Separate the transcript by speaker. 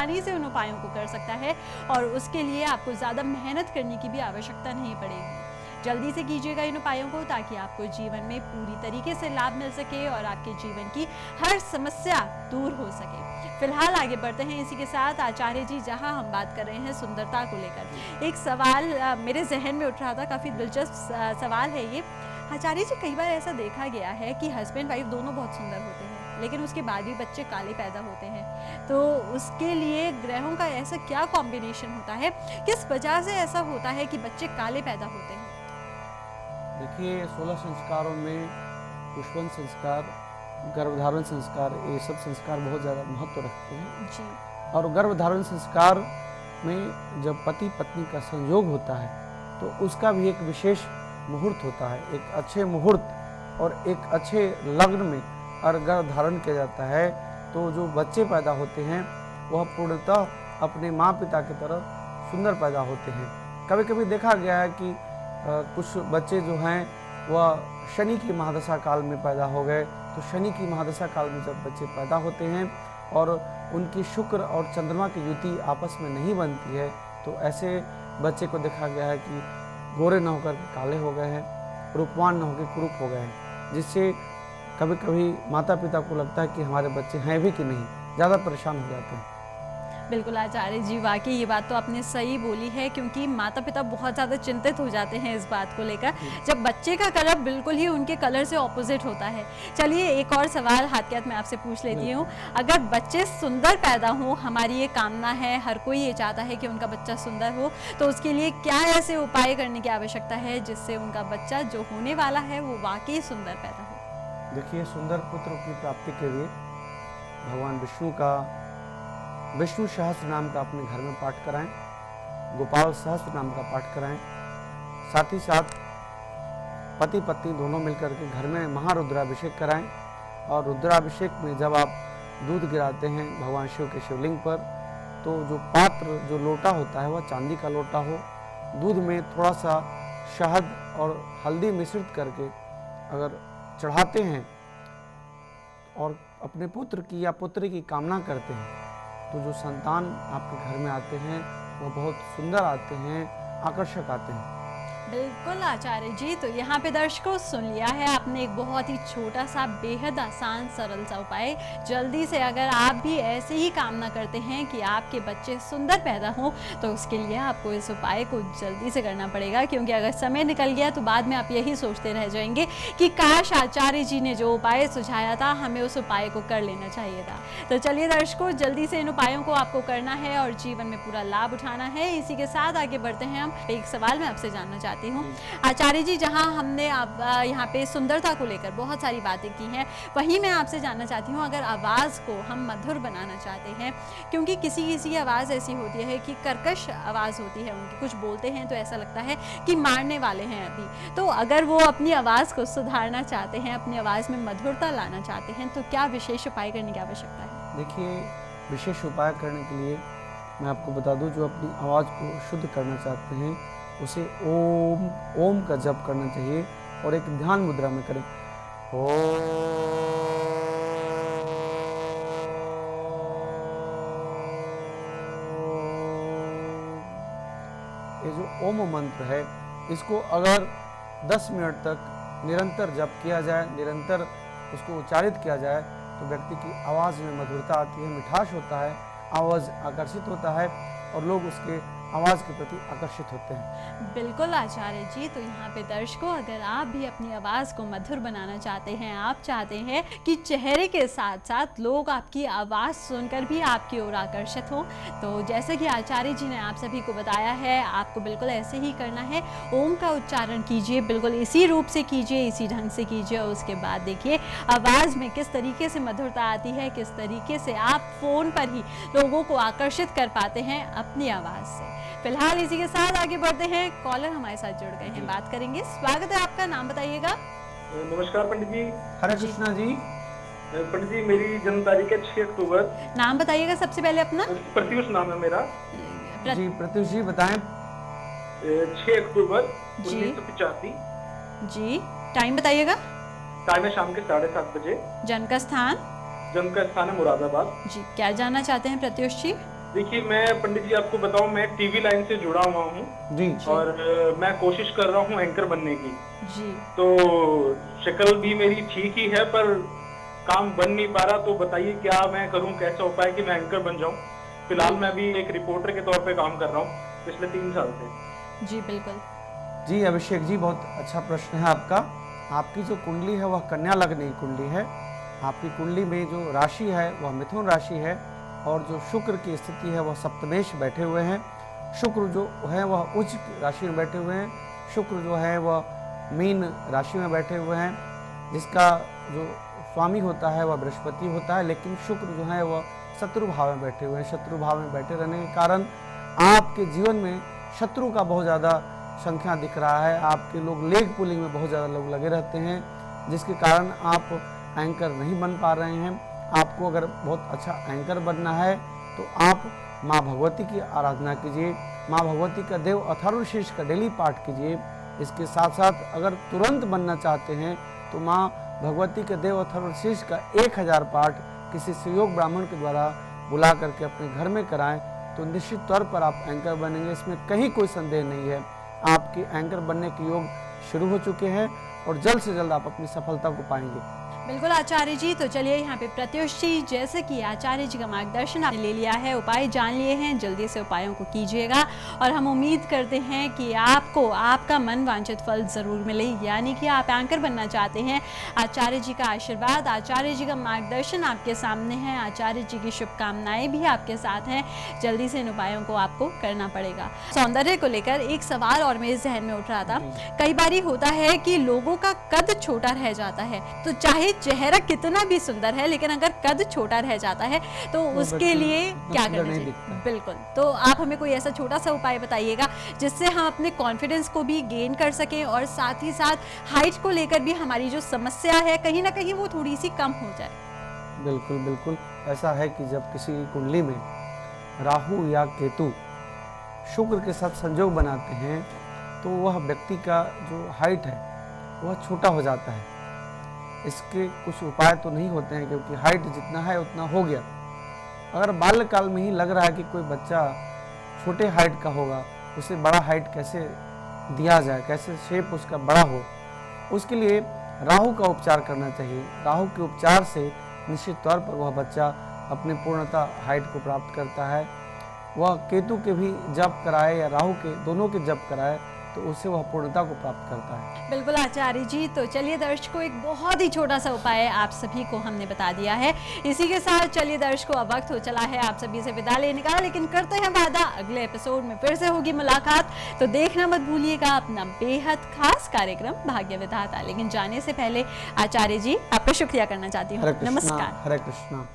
Speaker 1: आसानी से उन उपायों को कर सकता है और उसके लिए आपको ज़्यादा मेहनत करने की भी आवश्यकता नहीं पड़ेगी। जल्दी से कीजिएगा इन उपायों को ताकि आपको जीवन में पूरी तरीके से लाभ मिल सके और आपके जीवन की हर समस्या दूर हो सके। फिलहाल आगे बढ़ते हैं इसी के साथ। आचार्य जी, जहां हम बात कर रहे हैं सुंदरता को लेकर, एक सवाल मेरे जहन में उठ रहा था, काफ़ी दिलचस्प सवाल है ये। आचार्य जी, कई बार ऐसा देखा गया है कि हस्बैंड वाइफ दोनों बहुत सुंदर होते हैं, लेकिन उसके बाद भी बच्चे काले पैदा होते हैं। तो उसके लिए ग्रहों का ऐसा क्या कॉम्बिनेशन होता है, किस वजह से ऐसा होता है कि बच्चे काले पैदा होते हैं?
Speaker 2: देखिए, 16 संस्कारों में पुष्पन संस्कार, गर्भधारण संस्कार, ये सब संस्कार बहुत ज़्यादा महत्व रखते हैं
Speaker 1: जी।
Speaker 2: और गर्भधारण संस्कार में जब पति पत्नी का संयोग होता है तो उसका भी एक विशेष मुहूर्त होता है। एक अच्छे मुहूर्त और एक अच्छे लग्न में अगर गर्भधारण किया जाता है तो जो बच्चे पैदा होते हैं वह पूर्णतः अपने माँ पिता की तरह सुंदर पैदा होते हैं। कभी कभी देखा गया है कि कुछ बच्चे जो हैं वह शनि की महादशा काल में पैदा हो गए। तो शनि की महादशा काल में जब बच्चे पैदा होते हैं और उनकी शुक्र और चंद्रमा की युति आपस में नहीं बनती है तो ऐसे बच्चे को देखा गया है कि गोरे न होकर के काले हो गए हैं, रूपवान न होकर कुरूप हो गए हैं, जिससे कभी कभी माता पिता को लगता है कि हमारे बच्चे हैं भी कि नहीं, ज़्यादा परेशान हो जाते हैं।
Speaker 1: बिल्कुल आचार्य जी, वाकई ये बात तो आपने सही बोली है, क्योंकि माता पिता बहुत ज़्यादा चिंतित हो जाते हैं इस बात को लेकर जब बच्चे का कलर बिल्कुल ही उनके कलर से ऑपोजिट होता है। चलिए, एक और सवाल हाथ के हाथ मैं आपसे पूछ लेती हूँ। अगर बच्चे सुंदर पैदा हों, हमारी ये कामना है, हर कोई ये चाहता है कि उनका बच्चा सुंदर हो, तो उसके लिए क्या ऐसे उपाय करने की आवश्यकता है जिससे उनका बच्चा जो होने वाला है वो वाकई सुंदर पैदा हो?
Speaker 2: देखिए, सुंदर पुत्र की प्राप्ति के लिए भगवान विष्णु का विष्णु सहस्त्र नाम का अपने घर में पाठ कराएं, गोपाल सहस्त्र नाम का पाठ कराएं। साथ ही साथ पति पत्नी दोनों मिलकर के घर में महारुद्राभिषेक कराएं और रुद्राभिषेक में जब आप दूध गिराते हैं भगवान शिव के शिवलिंग पर तो जो पात्र, जो लोटा होता है वह चांदी का लोटा हो। दूध में थोड़ा सा शहद और हल्दी मिश्रित करके अगर चढ़ाते हैं और अपने पुत्र की या पुत्री की कामना करते हैं तो जो संतान आपके घर में आते हैं वो बहुत सुंदर आते हैं, आकर्षक आते हैं।
Speaker 1: बिल्कुल आचार्य जी, तो यहाँ पे दर्शकों सुन लिया है आपने एक बहुत ही छोटा सा बेहद आसान सरल सा उपाय। जल्दी से अगर आप भी ऐसे ही कामना करते हैं कि आपके बच्चे सुंदर पैदा हों तो उसके लिए आपको इस उपाय को जल्दी से करना पड़ेगा, क्योंकि अगर समय निकल गया तो बाद में आप यही सोचते रह जाएंगे कि काश आचार्य जी ने जो उपाय सुझाया था हमें उस उपाय को कर लेना चाहिए था। तो चलिए दर्शकों, जल्दी से इन उपायों को आपको करना है और जीवन में पूरा लाभ उठाना है। इसी के साथ आगे बढ़ते हैं हम। एक सवाल मैं आपसे जानना चाहती हूँ आचार्य जी, जहां हमने यहाँ पे सुंदरता को लेकर बहुत सारी बातें की हैं, वहीं मैं आपसे जानना चाहती हूँ अगर आवाज़ को हम मधुर बनाना चाहते हैं, क्योंकि किसी किसी की आवाज़ ऐसी होती है कि कर्कश आवाज़ होती है उनकी, कुछ बोलते हैं तो ऐसा लगता है कि मारने वाले हैं अभी, तो अगर वो अपनी आवाज़ को सुधारना चाहते हैं, अपनी आवाज़ में मधुरता लाना चाहते हैं, तो क्या विशेष उपाय करने की आवश्यकता है?
Speaker 2: देखिए, विशेष उपाय करने के लिए मैं आपको बता दूं, जो अपनी आवाज़ को शुद्ध करना चाहते हैं उसे ओम का जप करना चाहिए और एक ध्यान मुद्रा में करें। ओम। ये जो ओम मंत्र है इसको अगर 10 मिनट तक निरंतर जप किया जाए, निरंतर उसको उच्चारित किया जाए तो व्यक्ति की आवाज़ में मधुरता आती है, मिठास होता है, आवाज़ आकर्षित होता है और लोग उसके आवाज़ के प्रति आकर्षित होते हैं।
Speaker 1: बिल्कुल आचार्य जी, तो यहाँ पे दर्शकों अगर आप भी अपनी आवाज़ को मधुर बनाना चाहते हैं, आप चाहते हैं कि चेहरे के साथ साथ लोग आपकी आवाज़ सुनकर भी आपकी ओर आकर्षित हों, तो जैसे कि आचार्य जी ने आप सभी को बताया है, आपको बिल्कुल ऐसे ही करना है। ओम का उच्चारण कीजिए, बिल्कुल इसी रूप से कीजिए, इसी ढंग से कीजिए और उसके बाद देखिए आवाज़ में किस तरीके से मधुरता आती है, किस तरीके से आप फ़ोन पर ही लोगों को आकर्षित कर पाते हैं अपनी आवाज़ से। फिलहाल इसी के साथ आगे बढ़ते हैं। कॉलर हमारे साथ जुड़ गए हैं, बात करेंगे। स्वागत है आपका, नाम बताइएगा।
Speaker 3: नमस्कार पंडित जी।
Speaker 2: हरे कृष्णा जी।
Speaker 3: पंडित जी, मेरी जन्म तारीख है 6 अक्टूबर।
Speaker 1: नाम बताइएगा सबसे पहले अपना।
Speaker 3: प्रत्युष नाम है मेरा।
Speaker 2: जी प्रत्युष जी बताएं।
Speaker 3: 6 अक्टूबर 1985।
Speaker 1: जी, टाइम बताइएगा।
Speaker 3: टाइम है शाम के 7:30 बजे।
Speaker 1: जन्म का स्थान?
Speaker 3: जन्म का स्थान है मुरादाबाद।
Speaker 1: जी, क्या जानना चाहते हैं प्रत्युष जी?
Speaker 3: देखिए, मैं पंडित जी आपको बताऊं, मैं टीवी लाइन से जुड़ा हुआ हूँ
Speaker 2: जी
Speaker 3: और मैं कोशिश कर रहा हूँ एंकर बनने की।
Speaker 1: जी
Speaker 3: तो शक्ल भी मेरी ठीक ही है, पर काम बन नहीं पा रहा। तो बताइए क्या मैं करूँ, कैसा उपाय कि मैं एंकर बन जाऊँ। फिलहाल मैं भी एक रिपोर्टर के तौर पे काम कर रहा हूँ पिछले 3 साल से।
Speaker 1: जी बिल्कुल।
Speaker 2: जी अभिषेक जी, बहुत अच्छा प्रश्न है आपका। आपकी जो कुंडली है वह कन्या लग्न की कुंडली है। आपकी कुंडली में जो राशि है वह मिथुन राशि है और जो शुक्र की स्थिति है वह सप्तमेश बैठे हुए हैं। शुक्र जो है वह उच्च राशि में बैठे हुए हैं। शुक्र जो है वह मीन राशि में बैठे हुए हैं, जिसका जो स्वामी होता है वह बृहस्पति होता है, लेकिन शुक्र जो है वह शत्रु भाव में बैठे हुए हैं। शत्रु भाव में बैठे रहने के कारण आपके जीवन में शत्रु का बहुत ज़्यादा संख्या दिख रहा है। आपके लोग लेग पुलिंग में बहुत ज़्यादा लोग लगे रहते हैं, जिसके कारण आप एंकर नहीं बन पा रहे हैं। आपको अगर बहुत अच्छा एंकर बनना है तो आप माँ भगवती की आराधना कीजिए। माँ भगवती का देव अथर्वशीर्ष का डेली पाठ कीजिए। इसके साथ साथ अगर तुरंत बनना चाहते हैं तो माँ भगवती के देव अथर्वशीर्ष का 1000 पाठ किसी सुयोग ब्राह्मण के द्वारा बुला करके अपने घर में कराएं तो निश्चित तौर पर आप एंकर बनेंगे। इसमें कहीं कोई संदेह नहीं है। आपके एंकर बनने के योग शुरू हो चुके हैं और जल्द से जल्द आप अपनी सफलता को पाएंगे।
Speaker 1: बिल्कुल आचार्य जी, तो चलिए यहाँ पे प्रत्युष जी, जैसे कि आचार्य जी का मार्गदर्शन आपने ले लिया है, उपाय जान लिए हैं, जल्दी से उपायों को कीजिएगा और हम उम्मीद करते हैं कि आपको आपका मन वांछित फल ज़रूर मिले। यानी कि आप एंकर बनना चाहते हैं, आचार्य जी का आशीर्वाद, आचार्य जी का मार्गदर्शन आपके सामने है, आचार्य जी की शुभकामनाएं भी आपके साथ हैं। जल्दी से इन उपायों को आपको करना पड़ेगा। सौंदर्य को लेकर एक सवाल और मेरे जहन में उठ रहा था। कई बार होता है कि लोगों का कद छोटा रह जाता है, तो चाहे चेहरा कितना भी सुंदर है लेकिन अगर कद छोटा रह जाता है तो उसके लिए क्या करना चाहिए? बिल्कुल, तो आप हमें कोई ऐसा छोटा सा उपाय बताइएगा जिससे हम अपने कॉन्फिडेंस को भी गेन कर सकें और साथ ही साथ हाइट को लेकर भी हमारी जो समस्या है कहीं ना कहीं वो थोड़ी सी कम हो जाए।
Speaker 2: बिल्कुल बिल्कुल, ऐसा है कि जब किसी कुंडली में राहु या केतु शुक्र के साथ संयोग बनाते हैं तो वह व्यक्ति का जो हाइट है वह छोटा हो जाता है। इसके कुछ उपाय तो नहीं होते हैं क्योंकि हाइट जितना है उतना हो गया। अगर बाल्यकाल में ही लग रहा है कि कोई बच्चा छोटे हाइट का होगा, उसे बड़ा हाइट कैसे दिया जाए, कैसे शेप उसका बड़ा हो, उसके लिए राहु का उपचार करना चाहिए। राहु के उपचार से निश्चित तौर पर वह बच्चा अपने पूर्णतः हाइट को प्राप्त करता है। वह केतु के भी जप कराए या राहु के, दोनों के जप कराए तो उससे वह पूर्णता को प्राप्त करता है।
Speaker 1: बिल्कुल आचार्य जी, तो चलिए दर्शकों, एक बहुत ही छोटा सा उपाय आप सभी को हमने बता दिया है। इसी के साथ चलिए दर्शकों, अब वक्त हो चला है आप सभी से विदा लेने का, लेकिन करते हैं वादा अगले एपिसोड में फिर से होगी मुलाकात। तो देखना मत भूलिएगा अपना बेहद खास कार्यक्रम भाग्य विधाता। लेकिन जाने से पहले आचार्य जी, आपका शुक्रिया करना चाहती हूँ। नमस्कार।
Speaker 2: हरे कृष्णा।